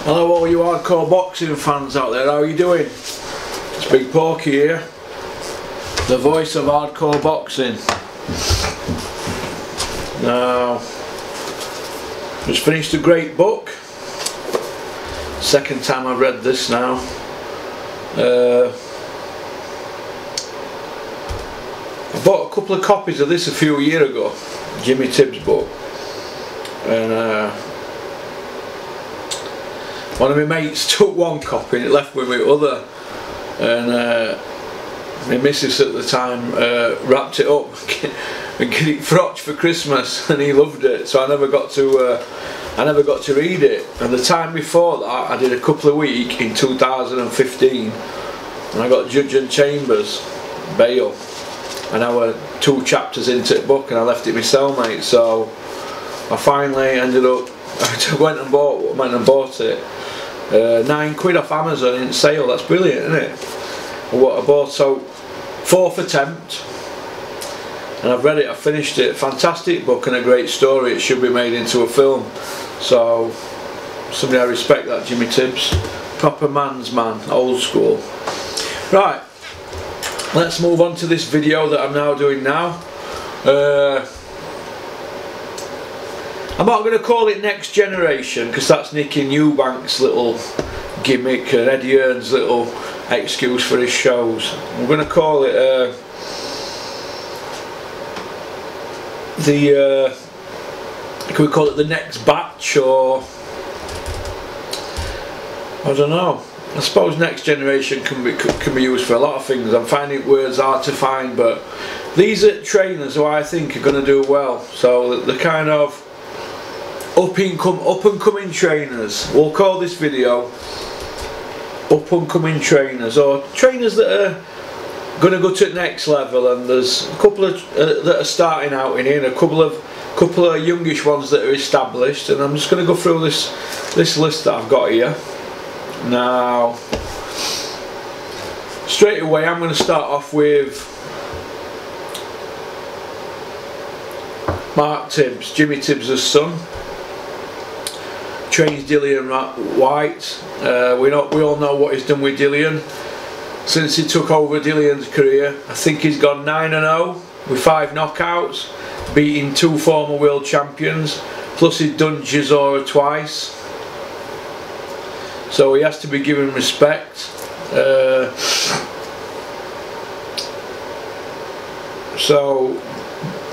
Hello all you hardcore boxing fans out there, how are you doing? It's Big Porky here, the voice of hardcore boxing. Now, just finished a great book. Second time I've read this now. I bought a couple of copies of this a few years ago, Jimmy Tibbs book, and one of my mates took one copy and it left with me other, and my missus at the time wrapped it up and get it frotched for Christmas, and he loved it, so I never got to read it. And the time before that I did a couple of weeks in 2015, and I got Judge and Chambers bail, and I were 2 chapters into the book and I left it my cellmate, so I finally ended up I went and bought it. £9 off Amazon in sale. That's brilliant, isn't it? What I bought, so 4th attempt, and I've read it, I've finished it. Fantastic book and a great story. It should be made into a film. So somebody I respect, that Jimmy Tibbs, proper man's man, old school. Right, let's move on to this video that I'm now doing now. I'm not going to call it Next Generation because that's Nicky Newbank's little gimmick and Eddie Earn's little excuse for his shows. I'm going to call it can we call it the Next Batch, or I don't know. I suppose Next Generation can be used for a lot of things. I'm finding words hard to find, but these are trainers who I think are going to do well. So the kind of up and coming trainers. We'll call this video up and coming trainers, or trainers that are going to go to the next level. And there's a couple of that are starting out in here, and a couple of youngish ones that are established. And I'm just going to go through this list that I've got here. Now, straight away, I'm going to start off with Mark Tibbs, Jimmy Tibbs' son. Trains Dillian White. We all know what he's done with Dillian since he took over Dillian's career. I think he's gone 9-0 with 5 knockouts, beating 2 former world champions, plus he's done Chisora twice, so he has to be given respect. So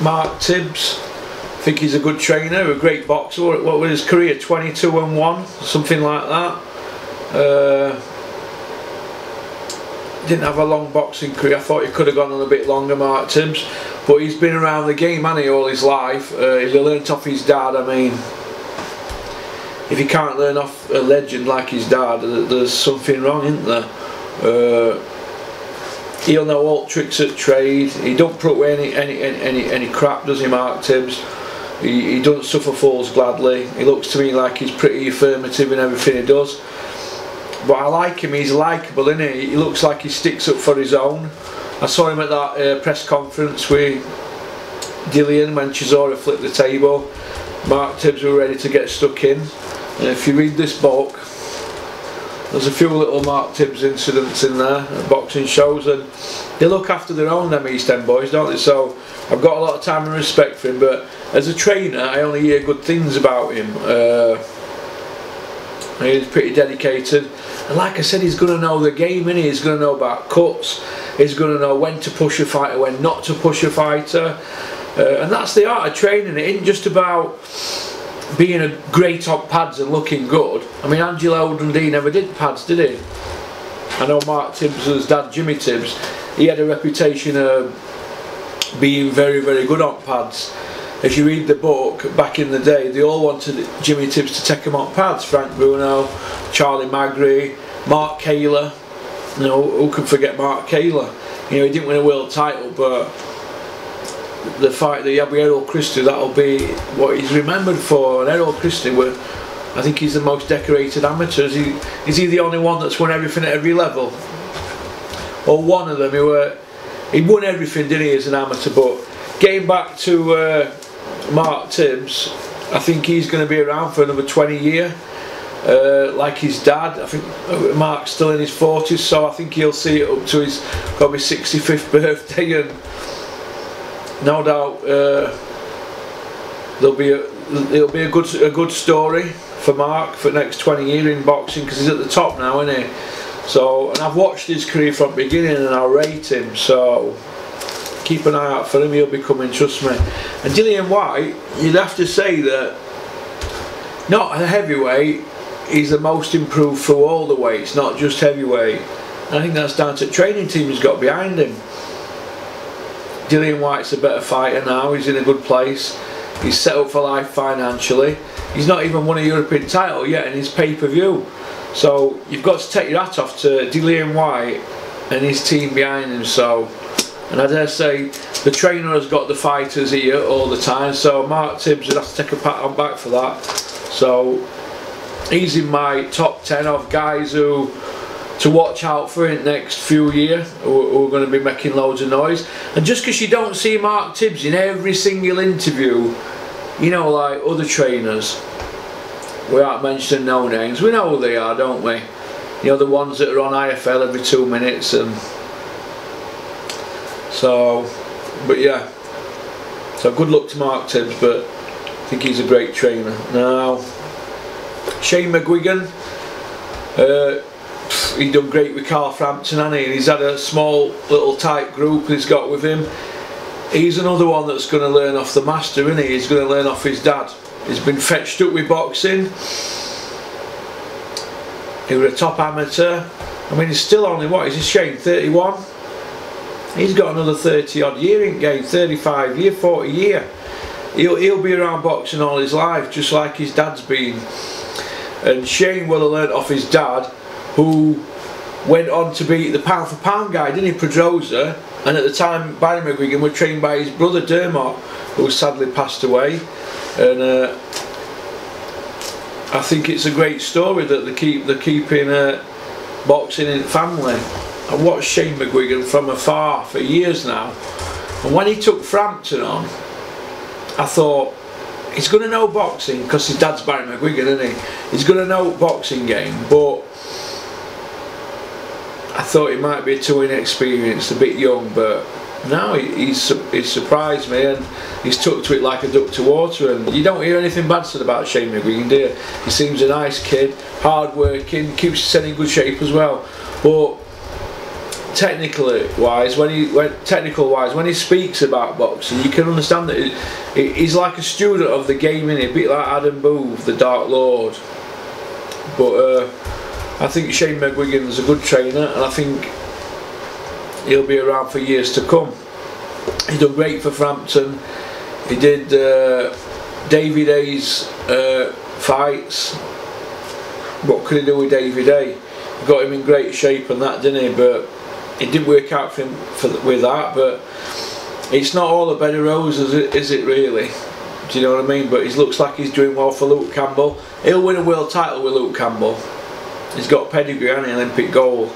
Mark Tibbs, I think he's a good trainer, a great boxer. What was his career? 22-1, something like that. Didn't have a long boxing career. I thought he could have gone on a bit longer, Mark Tibbs, but he's been around the game, hasn't he, all his life. He learnt off his dad. I mean, if you can't learn off a legend like his dad, there's something wrong, isn't there? He'll know all tricks at trade. He don't put away any crap, does he, Mark Tibbs? He doesn't suffer fools gladly. He looks to me like he's pretty affirmative in everything he does. But I like him, he's likeable, isn't he? He looks like he sticks up for his own. I saw him at that press conference with Dillian when Chisora flipped the table. Mark Tibbs were ready to get stuck in. And if you read this book, there's a few little Mark Tibbs incidents in there at boxing shows, and they look after their own, them East End boys, don't they? So I've got a lot of time and respect for him, but as a trainer I only hear good things about him. He's pretty dedicated, and like I said, he's going to know the game, innit? He's going to know about cuts, he's going to know when to push a fighter, when not to push a fighter, and that's the art of training. It isn't just about being a great on pads and looking good. I mean, Angelo Dundee never did pads, did he? I know Mark Tibbs' dad, Jimmy Tibbs, he had a reputation of being very, very good on pads. If you read the book, back in the day, they all wanted Jimmy Tibbs to take them on pads. Frank Bruno, Charlie Magri, Mark Kaler. You know, who can forget Mark Kaler? You know, he didn't win a world title, but the fight that he had with Errol Christie, that'll be what he's remembered for. And Errol Christie, I think he's the most decorated amateur. Is he the only one that's won everything at every level? Or one of them? he won everything, didn't he, as an amateur. But getting back to Mark Tibbs, I think he's going to be around for another 20 years. Like his dad, I think Mark's still in his 40s, so I think he'll see it up to his probably 65th birthday, and no doubt it'll be a good story for Mark for the next 20 years in boxing, because he's at the top now, isn't he? So, and I've watched his career from the beginning and I rate him, so keep an eye out for him. He'll be coming, trust me. And Dillian Whyte, you'd have to say that, not a heavyweight, he's the most improved through all the weights, not just heavyweight. And I think that's down to the training team he's got behind him. Dillian Whyte's a better fighter now, he's in a good place, he's set up for life financially, he's not even won a European title yet in his pay-per-view. So you've got to take your hat off to Dillian Whyte and his team behind him. So, and I dare say the trainer has got the fighters here all the time, so Mark Tibbs would have to take a pat on back for that. So he's in my top 10 of guys who to watch out for in the next few years, who are going to be making loads of noise. And just because you don't see Mark Tibbs in every single interview, you know, like other trainers, we aren't mentioning no names, we know who they are, don't we? You know, the ones that are on IFL every 2 minutes. And so, but yeah, so good luck to Mark Tibbs, but I think he's a great trainer. Now, Shane McGuigan, he done great with Carl Frampton, hasn't he? And he's had a small little tight group he's got with him. He's another one that's going to learn off the master, isn't he? He's going to learn off his dad. He's been fetched up with boxing. He was a top amateur. I mean, he's still only, what is he, Shane, 31? He's got another 30 odd year in game, 35 year, 40 year. He'll be around boxing all his life, just like his dad's been. And Shane will have learnt off his dad, who went on to be the pound for pound guy, didn't he, Pedrosa? And at the time, Barry McGuigan was trained by his brother Dermot, who sadly passed away. And I think it's a great story that they're keeping boxing in family. I watched Shane McGuigan from afar for years now, and when he took Frampton on, I thought, he's going to know boxing because his dad's Barry McGuigan, isn't he? He's going to know boxing game, but I thought he might be too inexperienced, a bit young. But now he's surprised me, and he's took to it like a duck to water. And you don't hear anything bad said about Shane McGuigan, do you? He seems a nice kid, hard working, keeps his head in good shape as well. But technical wise, when he speaks about boxing, you can understand that he's like a student of the game, innit? A bit like Adam Booth, the Dark Lord. But I think Shane McGuigan's a good trainer, and I think he'll be around for years to come. He's done great for Frampton. He did David A's fights. What could he do with David A? He got him in great shape and that, didn't he? But it didn't work out for him with that. But it's not all a bed of roses, is it really? Do you know what I mean? But he looks like he's doing well for Luke Campbell. He'll win a world title with Luke Campbell. He's got pedigree and Olympic gold.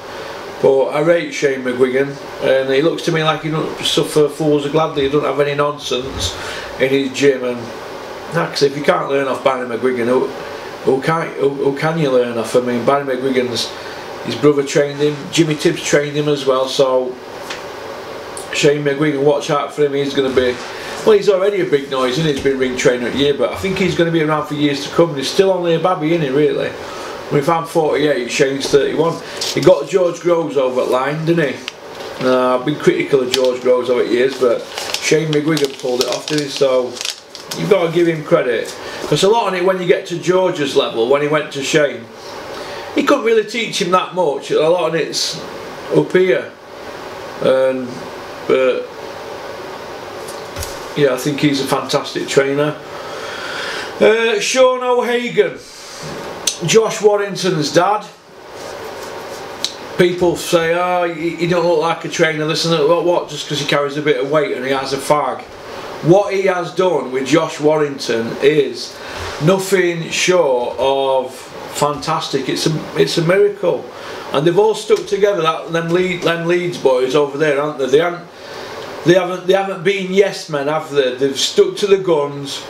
But I rate Shane McGuigan, and he looks to me like he doesn't suffer fools gladly. He doesn't have any nonsense in his gym. And because if you can't learn off Barry McGuigan, who can you learn off? I mean, Barry McGuigan's, his brother trained him, Jimmy Tibbs trained him as well. So Shane McGuigan, watch out for him. He's going to be, well, he's already a big noise, and he's been ring trainer a year, but I think he's going to be around for years to come. And he's still only a babby, isn't he, really? If I'm 48, Shane's 31. He got George Groves over at line, didn't he? I've been critical of George Groves over years, but Shane McGuigan pulled it off, didn't he? So you've got to give him credit, because a lot of it, when you get to George's level, when he went to Shane, he couldn't really teach him that much. A lot of it's up here, but yeah, I think he's a fantastic trainer. Sean O'Hagan, Josh Warrington's dad. People say, oh, he don't look like a trainer, this and that. What, just because he carries a bit of weight and he has a fag? What he has done with Josh Warrington is nothing short of fantastic. It's a miracle. and they've all stuck together. Them Leeds boys over there, aren't they? They haven't been yes men, have they? They've stuck to the guns.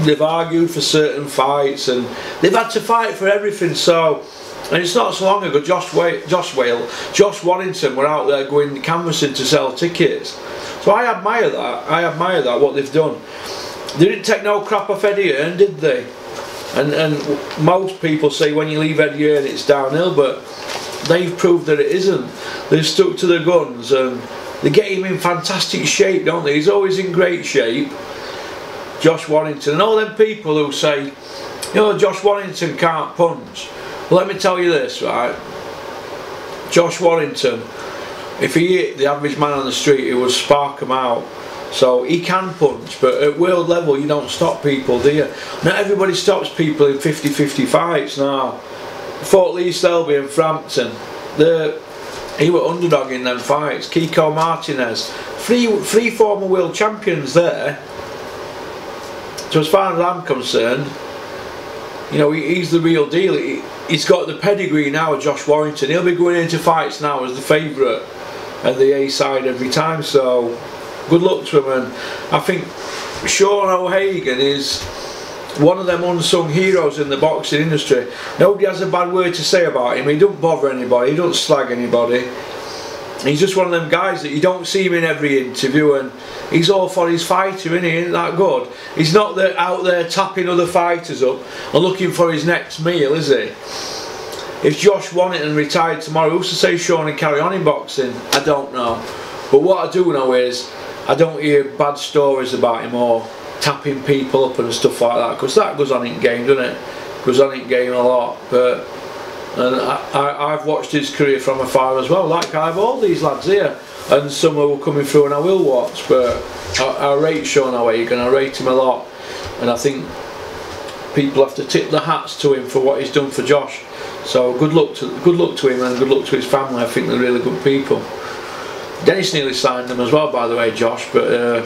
They've argued for certain fights, and they've had to fight for everything. So, and it's not so long ago, Josh Warrington were out there going canvassing to sell tickets. So I admire that. I admire that, what they've done. They didn't take no crap off Eddie Hearn, did they? And most people say when you leave Eddie Hearn it's downhill, but they've proved that it isn't. They've stuck to the guns, and they get him in fantastic shape, don't they? He's always in great shape, Josh Warrington. And all them people who say, you know, Josh Warrington can't punch. Well, let me tell you this, right? Josh Warrington, if he hit the average man on the street, he would spark him out. So he can punch, but at world level you don't stop people, do you? Not everybody stops people in 50-50 fights now. Fought Lee Selby and Frampton. He were underdog in them fights. Kiko Martinez. Three former world champions there. So as far as I'm concerned, you know, he's the real deal. He's got the pedigree now, Josh Warrington. He'll be going into fights now as the favourite and the A side every time, so good luck to him. And I think Sean O'Hagan is one of them unsung heroes in the boxing industry. Nobody has a bad word to say about him. He don't bother anybody, he don't slag anybody. He's just one of them guys that you don't see him in every interview, and he's all for his fighter, isn't he? Isn't that good? He's not out there tapping other fighters up and looking for his next meal, is he? If Josh Warrington retired tomorrow, who's to say Sean would carry on in boxing? I don't know. But what I do know is I don't hear bad stories about him or tapping people up and stuff like that, because that goes on in game, doesn't it? Goes on in game a lot. But and I've watched his career from afar as well, like I've all these lads here, and some who are coming through and I will watch. But I rate Sean O'Hagan, I rate him a lot, and I think people have to tip their hats to him for what he's done for Josh. So good luck to him, and good luck to his family. I think they're really good people. Dennis nearly signed them as well, by the way, Josh, but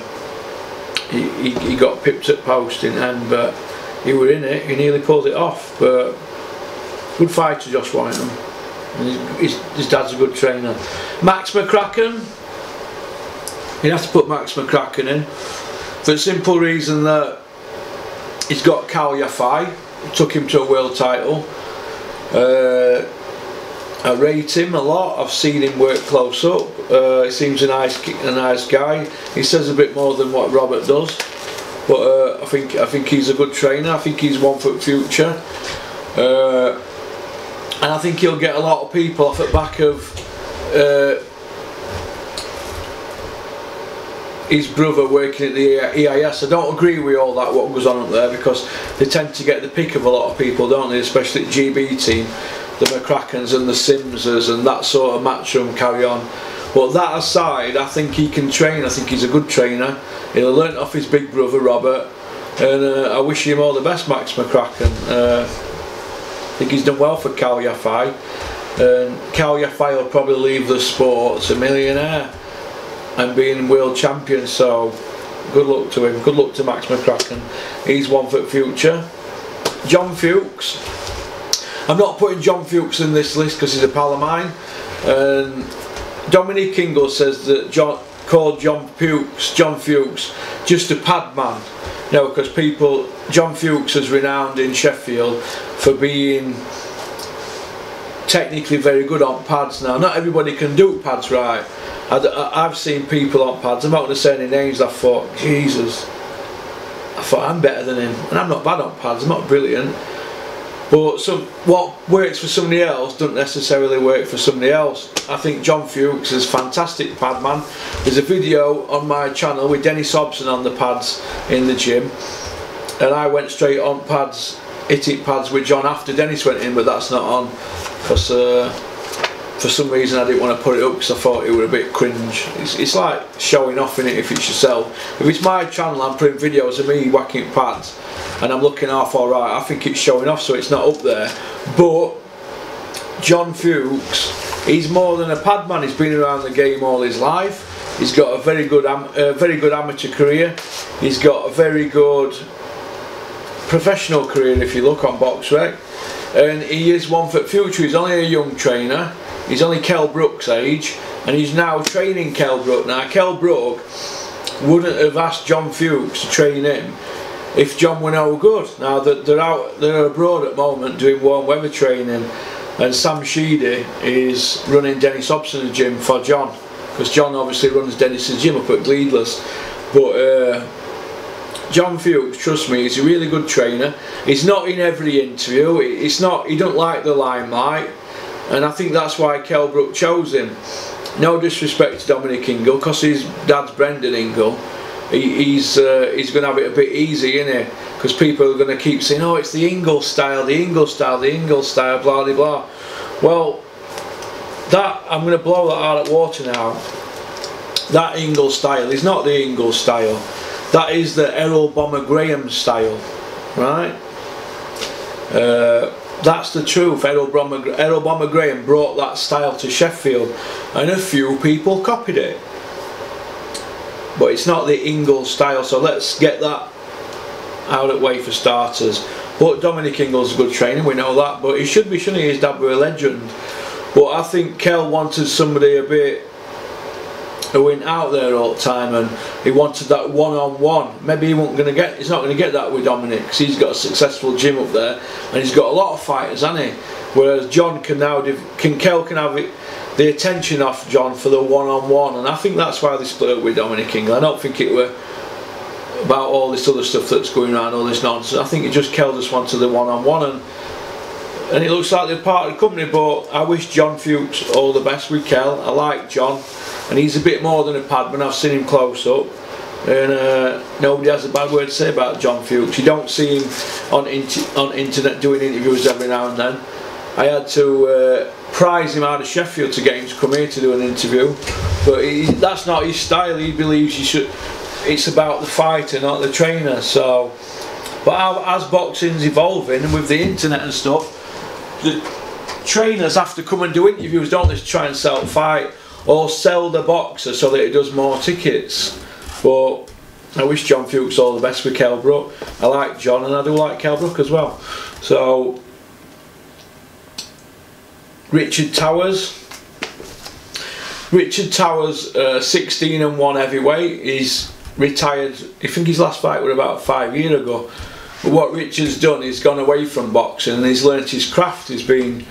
he got pipped at post in the end, but he were in it, he nearly pulled it off. But good fighter, Josh Warrington, and his dad's a good trainer. Max McCracken, you have to put Max McCracken in for the simple reason that he's got Cal Yafai, took him to a world title. I rate him a lot. I've seen him work close up. He seems a nice guy. He says a bit more than what Robert does, but I think he's a good trainer. I think he's one for the future, and I think he'll get a lot of people off the back of his brother working at the EIS. I don't agree with all that what goes on up there, because they tend to get the pick of a lot of people, don't they? Especially the GB team, the McCrackens and the Simses and that sort of matchroom carry on. But that aside, I think he can train. I think he's a good trainer. He'll learn off his big brother Robert, and I wish him all the best, Max McCracken. I think he's done well for Cal Yafai, and Cal Yafai will probably leave the sport a millionaire and being world champion. So good luck to him. Good luck to Max McCracken. He's one for the future. John Fuchs. I'm not putting John Fuchs in this list because he's a pal of mine. And Dominic Ingle says that called John Fuchs just a pad man. No, because John Fuchs is renowned in Sheffield for being technically very good on pads. Now, not everybody can do pads right. I've seen people on pads, I'm not going to say any names. I thought, Jesus, I'm better than him, and I'm not bad on pads, I'm not brilliant. But what works for somebody else doesn't necessarily work for somebody else. I think John Fuchs is a fantastic pad man. There's a video on my channel with Dennis Hobson on the pads in the gym, and I went straight on pads, hitting pads with John after Dennis went in, but that's not on because for some reason I didn't want to put it up because I thought it was a bit cringe. It's like showing off in it if it's yourself. If it's my channel, I'm putting videos of me whacking pads and I'm looking half alright, I think it's showing off, so it's not up there. But John Fuchs, he's more than a pad man. He's been around the game all his life. He's got a very good amateur career. He's got a very good professional career if you look on BoxRec. and he is one for future. He's only a young trainer. He's only Kell Brook's age, and he's now training Kell Brook. Now Kell Brook wouldn't have asked John Fuchs to train him if John were no good. Now they're abroad at the moment doing warm weather training, and Sam Sheedy is running Dennis Hobson's gym for John, because John obviously runs Dennis's gym up at Gleedless. But John Fuchs, trust me, he's a really good trainer. He's not in every interview. He don't like the limelight, and I think that's why Kell Brook chose him. No disrespect to Dominic Ingle, because his dad's Brendan Ingle. He's going to have it a bit easy, isn't he? Because people are going to keep saying, oh, it's the Ingle style, the Ingle style, the Ingle style, blah blah blah. Well, that, I'm going to blow that out of water now. That Ingle style is not the Ingle style. That is the Errol Bomber Graham style, right? That's the truth. Errol Bomber Graham brought that style to Sheffield, and a few people copied it. But it's not the Ingle style, so let's get that out of the way for starters. But Dominic Ingle's a good trainer, we know that, but he should be, shouldn't he? His dad were a legend. But I think Kell wanted somebody a bit who went out there all the time, and he wanted that one-on-one. Maybe he's not going to get that with Dominic, because he's got a successful gym up there, and he's got a lot of fighters, hasn't he? Whereas John can now, Kell can have the attention off John for the one-on-one, and I think that's why they split up with Dominic Ingle. I don't think it were about all this other stuff that's going around, all this nonsense. I think Kell just wanted the one-on-one, and it looks like they're part of the company. But I wish John Fuchs all the best with Kell. I like John, and he's a bit more than a padman. I've seen him close up, and nobody has a bad word to say about John Fuchs. You don't see him on internet doing interviews every now and then. I had to prize him out of Sheffield to get him to come here to do an interview, but that's not his style. He believes it's about the fighter, not the trainer. So, but as boxing's evolving, and with the internet and stuff, the trainers have to come and do interviews, don't they, to try and sell fight or sell the boxer so that he does more tickets. But I wish John Fuchs all the best with Kell Brook. I like John, and I do like Kell Brook as well. So Richard Towers, 16-1 heavyweight. He's retired. I think his last fight was about 5 years ago. But what Richard's done, he's gone away from boxing and he's learnt his craft. He's been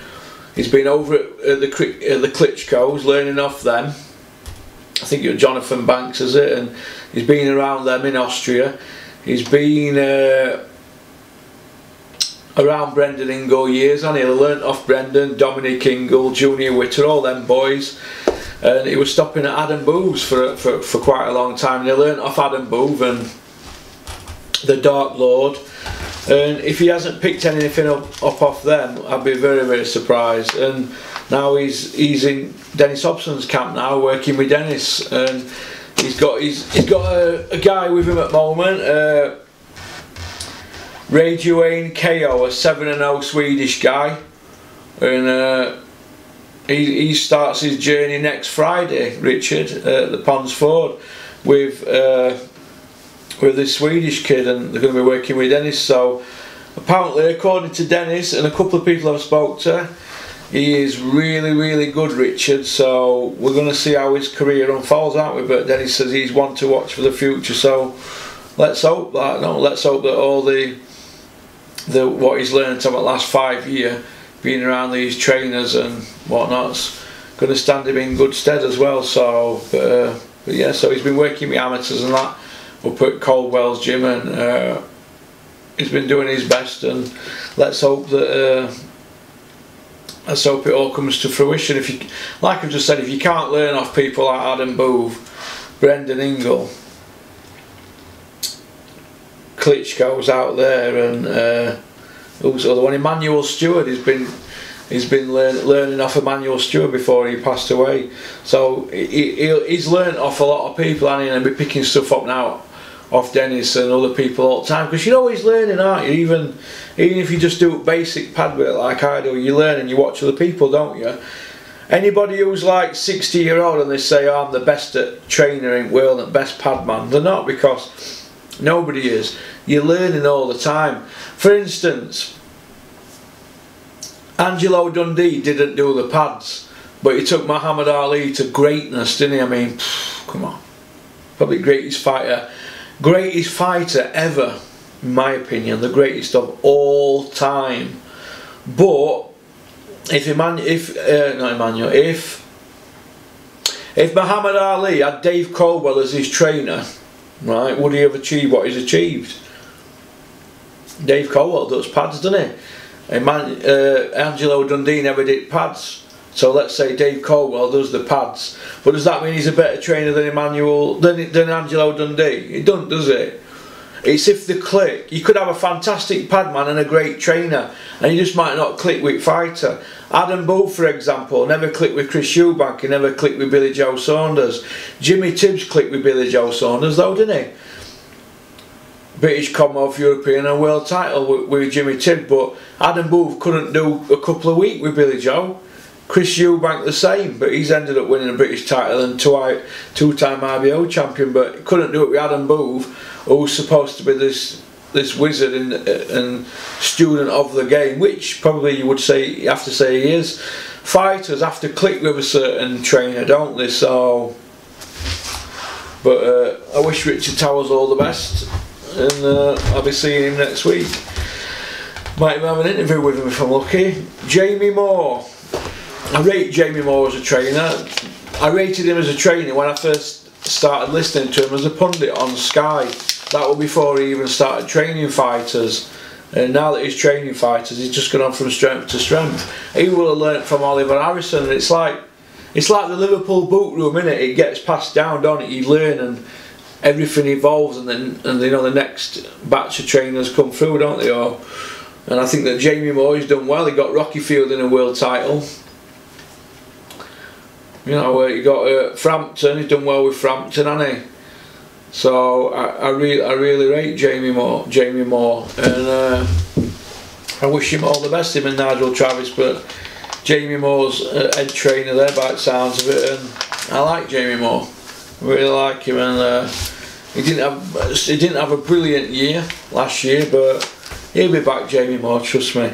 over at the Klitschko's, learning off them. I think it was Jonathan Banks, is it? And he's been around them in Austria. He's been around Brendan Ingle years, and he learnt off Brendan, Dominic Ingle, Junior Witter, all them boys. And he was stopping at Adam Booth's for quite a long time. And he learnt off Adam Booth and the Dark Lord. And if he hasn't picked anything up off them, I'd be very, very surprised. And now he's in Dennis Hobson's camp now, working with Dennis, and he's got a guy with him at the moment, Ray Duane KO, a 7-0 Swedish guy, and he starts his journey next Friday, Richard, at the Ponds Ford with this Swedish kid, and they're going to be working with Dennis. So apparently, according to Dennis and a couple of people I've spoke to, he is really, really good, Richard. So we're going to see how his career unfolds, aren't we? But Dennis says he's one to watch for the future. So let's hope that. No, let's hope that all the what he's learned over the last 5 years, being around these trainers and whatnot's going to stand him in good stead as well. So, but yeah, so he's been working with amateurs and that up at Coldwell's gym, and he's been doing his best. And let's hope that let's hope it all comes to fruition. If you, like I've just said, if you can't learn off people like Adam Booth, Brendan Ingle, Klitschko's out there, and who's the other one? Emmanuel Stewart. He's been learning off Emmanuel Stewart before he passed away. So he's learned off a lot of people, and he'll be picking stuff up now off Dennis and other people all the time, because you're always learning, aren't you? Even if you just do basic pad work like I do, you learn and you watch other people, don't you? Anybody who's like 60-year-old and they say, oh, I'm the best at trainer in the world and best pad man, they're not, because nobody is. You're learning all the time. For instance, Angelo Dundee didn't do the pads, but he took Muhammad Ali to greatness, didn't he? I mean, come on. Probably greatest fighter ever, in my opinion, the greatest of all time. But if Muhammad Ali had Dave Caldwell as his trainer, right, would he have achieved what he's achieved? Dave Caldwell does pads, doesn't he? Angelo Dundee never did pads. So let's say Dave Caldwell does the pads, but does that mean he's a better trainer than Angelo Dundee? It doesn't, does it? It's if they click. You could have a fantastic pad man and a great trainer, and you just might not click with fighter. Adam Booth, for example, never clicked with Chris Eubank. He never clicked with Billy Joe Saunders. Jimmy Tibbs clicked with Billy Joe Saunders, though, didn't he? British, Commonwealth, European and world title with Jimmy Tibbs, but Adam Booth couldn't do a couple of weeks with Billy Joe. Chris Eubank the same, but he's ended up winning a British title and two-time IBO champion, but couldn't do it with Adam Booth, who's supposed to be this wizard and student of the game, which probably you have to say he is. Fighters have to click with a certain trainer, don't they? So, but I wish Richard Towers all the best, and I'll be seeing him next week. Might even have an interview with him if I'm lucky. Jamie Moore. I rate Jamie Moore as a trainer. I rated him as a trainer when I first started listening to him as a pundit on Sky. That was before he even started training fighters. And now that he's training fighters, he's just gone on from strength to strength. He will have learnt from Oliver Harrison. And it's like the Liverpool boot room, innit? It gets passed down, don't it? You learn and everything evolves, and then the next batch of trainers come through, don't they? And I think that Jamie Moore has done well. He got Rocky Field in a world title. You know, he got Frampton. He's done well with Frampton, hasn't he? So I really rate Jamie Moore, and I wish him all the best, him and Nigel Travis. But Jamie Moore's head trainer there, by the sounds of it, and I like Jamie Moore. I really like him, and he didn't have a brilliant year last year, but he'll be back, Jamie Moore, trust me.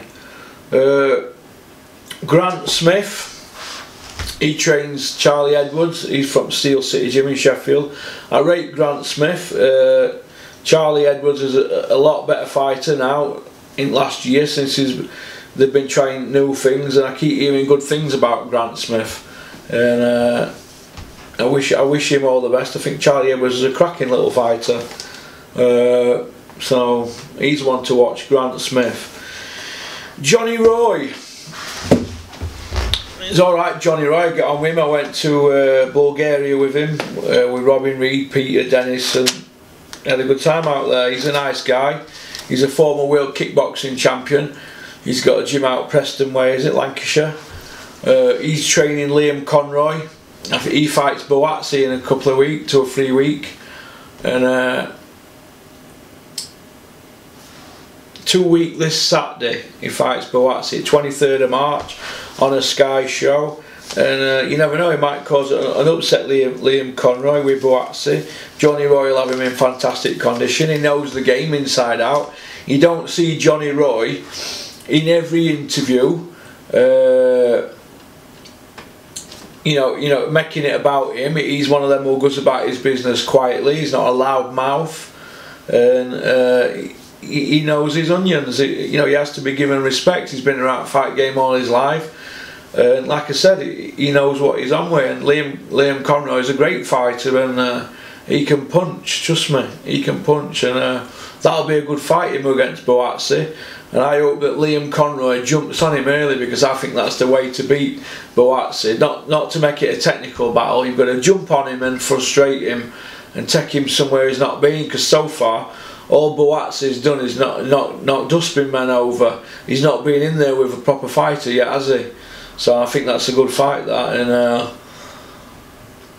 Grant Smith. He trains Charlie Edwards. He's from Steel City Gym in Sheffield. I rate Grant Smith. Charlie Edwards is a lot better fighter now in last year, since they've been trying new things, and I keep hearing good things about Grant Smith. And I wish him all the best. I think Charlie Edwards is a cracking little fighter. So he's one to watch, Grant Smith. Johnny Roy. It's alright, Johnny Roy, get on with him. I went to Bulgaria with him, with Robin Reed, Peter, Dennis, and had a good time out there. He's a nice guy. He's a former world kickboxing champion. He's got a gym out Preston Way, is it, Lancashire? He's training Liam Conroy. I think he fights Boazzi in a couple of weeks, 2 or 3 weeks. And 2 weeks this Saturday, he fights Boazzi, 23rd of March. On a Sky show, and you never know, he might cause an upset Liam Conroy with Boazzi. Johnny Roy will have him in fantastic condition. He knows the game inside out. You don't see Johnny Roy in every interview making it about him. He's one of them who goes about his business quietly. He's not a loud mouth, and he knows his onions. He has to be given respect. He's been around the fight game all his life. And like I said, he knows what he's on with, and Liam Conroy is a great fighter, and he can punch, trust me, he can punch, and that'll be a good fight, him against Boazzi. And I hope that Liam Conroy jumps on him early, because I think that's the way to beat Boazzi. Not to make it a technical battle. You've got to jump on him and frustrate him and take him somewhere he's not been, because so far all Boazzi's done is not dustbin men over. He's not been in there with a proper fighter yet, has he? So I think that's a good fight, that, and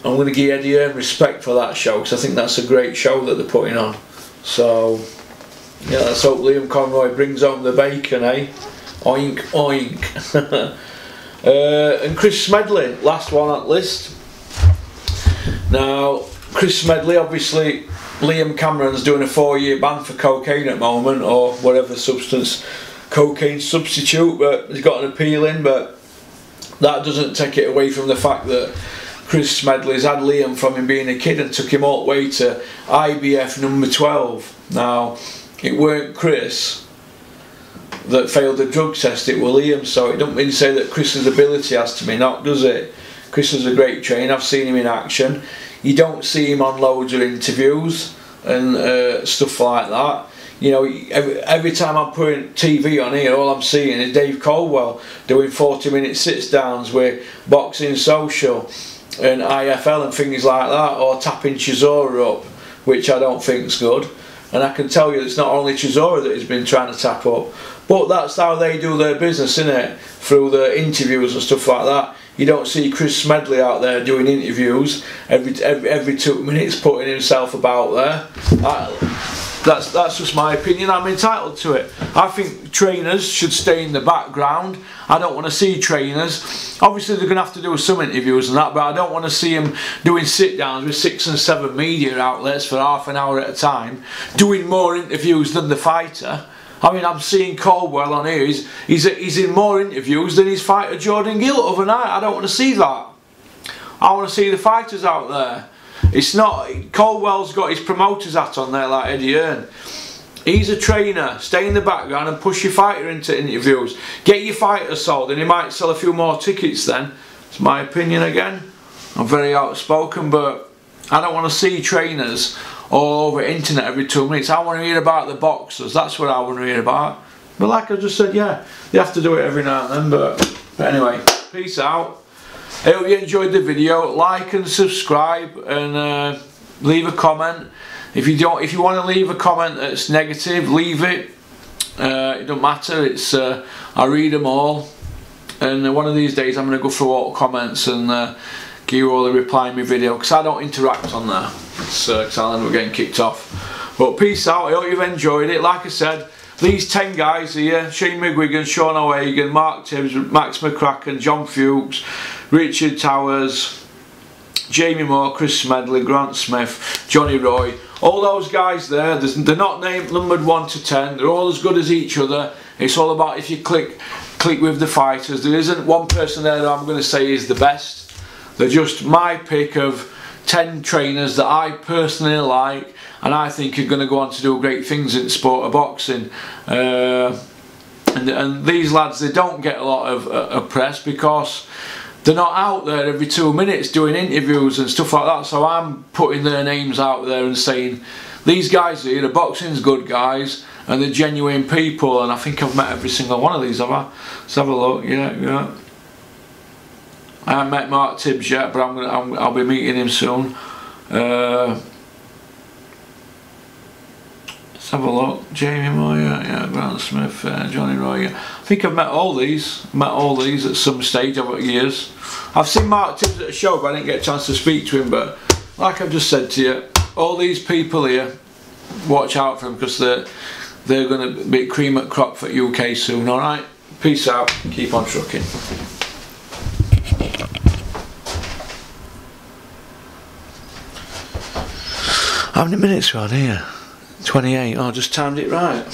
I'm going to give Eddie Hearn respect for that show, because I think that's a great show that they're putting on. So yeah, let's hope Liam Conroy brings home the bacon, eh? Oink oink. And Chris Smedley, last one on the list. Now Chris Smedley, obviously Liam Cameron's doing a 4-year ban for cocaine at the moment, or whatever substance cocaine substitute, but he's got an appeal in, but that doesn't take it away from the fact that Chris Smedley's had Liam from him being a kid and took him all the way to IBF number 12. Now, it weren't Chris that failed the drug test, it was Liam, so it don't mean to say that Chris's ability has to be knocked, does it? Chris is a great trainer, I've seen him in action. You don't see him on loads of interviews and stuff like that. You know, every time I'm putting TV on here, all I'm seeing is Dave Caldwell doing 40-minute sit-downs with Boxing Social and IFL and things like that, or tapping Chisora up, which I don't think's good. And I can tell you it's not only Chisora that he's been trying to tap up, but that's how they do their business, isn't it? Through the interviews and stuff like that. You don't see Chris Smedley out there doing interviews every 2 minutes, putting himself about there. That's just my opinion. I'm entitled to it. I think trainers should stay in the background. I don't want to see trainers. Obviously they're going to have to do some interviews and that, but I don't want to see them doing sit-downs with 6 and 7 media outlets for half an hour at a time, doing more interviews than the fighter. I mean, I'm seeing Caldwell on here. He's in more interviews than his fighter Jordan Gill overnight. I don't want to see that. I want to see the fighters out there. It's not, Caldwell's got his promoter's hat on there like Eddie Hearn. He's a trainer. Stay in the background and push your fighter into interviews. Get your fighter sold and he might sell a few more tickets then. It's my opinion again. I'm very outspoken, but I don't want to see trainers all over internet every 2 minutes. I want to hear about the boxers. That's what I want to hear about. But like I just said, yeah, they have to do it every now and then. But anyway, peace out. I hope you enjoyed the video. Like and subscribe and leave a comment. If you want to leave a comment that's negative, leave it. It don't matter. It's I read them all, and one of these days I'm going to go through all the comments and give you all the reply in my video, because I don't interact on there. Because I'll end up getting kicked off. But peace out. I hope you've enjoyed it. Like I said, these 10 guys here: Shane McGuigan, Sean O'Hagan, Mark Tibbs, Max McCracken, John Fuchs, Richard Towers, Jamie Moore, Chris Smedley, Grant Smith, Johnny Roy. All those guys there, they're not numbered 1 to 10. They're all as good as each other. It's all about if you click with the fighters. There isn't one person there that I'm going to say is the best. They're just my pick of 10 trainers that I personally like and I think are going to go on to do great things in the sport of boxing. And these lads, they don't get a lot of press because they're not out there every 2 minutes doing interviews and stuff like that. So I'm putting their names out there and saying, these guys here, the boxing's good guys and they're genuine people, and I think I've met every single one of these, have I? Let's have a look. Yeah. I haven't met Mark Tibbs yet, but I'll be meeting him soon. Let's have a look. Jamie Moore, yeah, Grant Smith, Johnny Roy. Yeah. I think I've met all these. At some stage over years. I've seen Mark Tibbs at a show, but I didn't get a chance to speak to him. But like I've just said to you, all these people here, watch out for them, because they're going to be cream at crop for UK soon. All right, peace out. Keep on trucking. How many minutes are on here? 28. Oh, I just timed it right.